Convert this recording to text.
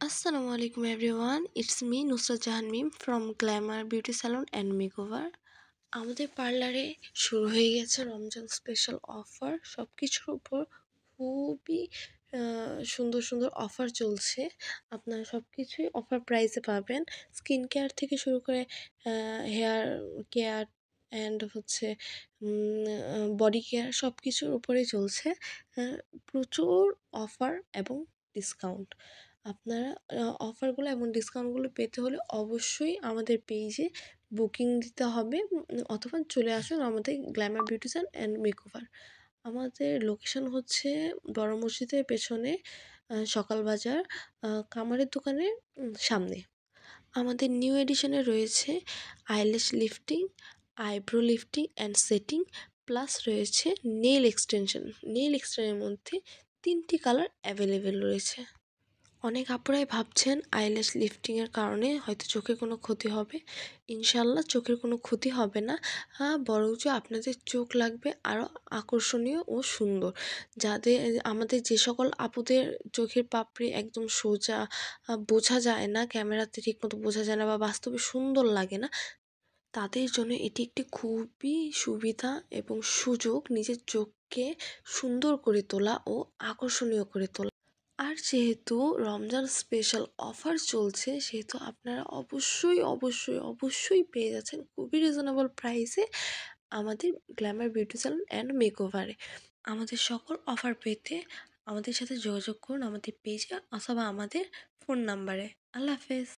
আসসালামু আলাইকুম everyone, it's me Nusrat Jahan Mim from Glamour Beauty Salon and Makeover. আমাদের পার্লারে শুরু হয়ে গেছে রমজান স্পেশাল অফার। সব কিছুর উপর খুবই সুন্দর সুন্দর অফার চলছে। আপনারা সব কিছুই অফার প্রাইসে পাবেন। স্কিন কেয়ার থেকে শুরু করে হেয়ার কেয়ার অ্যান্ড হচ্ছে বডি কেয়ার সব কিছুর উপরেই চলছে প্রচুর অফার এবং ডিসকাউন্ট। আপনারা অফারগুলো এবং ডিসকাউন্টগুলো পেতে হলে অবশ্যই আমাদের পেজে বুকিং দিতে হবে অথবা চলে আসুন আমাদের গ্ল্যামার বিউটিশিয়ান অ্যান্ড মেকওভার। আমাদের লোকেশন হচ্ছে বড় মসজিদের পেছনে, সকাল বাজার, কামারের দোকানের সামনে। আমাদের নিউ এডিশনে রয়েছে eyelash lifting, eyebrow lifting and setting, plus রয়েছে নেল এক্সটেনশন। নেল এক্সটেনশনের মধ্যে 3টি কালার অ্যাভেলেবেল রয়েছে। অনেক আপুরাই ভাবছেন আইল্যাশ লিফটিংয়ের কারণে হয়তো চোখে কোনো ক্ষতি হবে। ইনশাল্লাহ চোখের কোনো ক্ষতি হবে না, বরঞ্চ আপনাদের চোখ লাগবে আরও আকর্ষণীয় ও সুন্দর। যাদের আমাদের যে সকল আপুদের চোখের পাপড়ি একদম সোজা, বোঝা যায় না, ক্যামেরাতে ঠিকমতো বোঝা যায় না বা বাস্তবে সুন্দর লাগে না, তাদের জন্য এটি একটি খুবই সুবিধা এবং সুযোগ নিজের চোখকে সুন্দর করে তোলা ও আকর্ষণীয় করে তোলা। আর যেহেতু রমজান স্পেশাল অফার চলছে, সেহেতু আপনারা অবশ্যই অবশ্যই অবশ্যই পেয়ে যাচ্ছেন খুবই রিজনেবল প্রাইসে আমাদের গ্ল্যামার বিউটি স্যালন অ্যান্ড মেকওভারে। আমাদের সকল অফার পেতে আমাদের সাথে যোগাযোগ করুন আমাদের পেজে অথবা আমাদের ফোন নাম্বারে। আল্লাহ হাফেজ।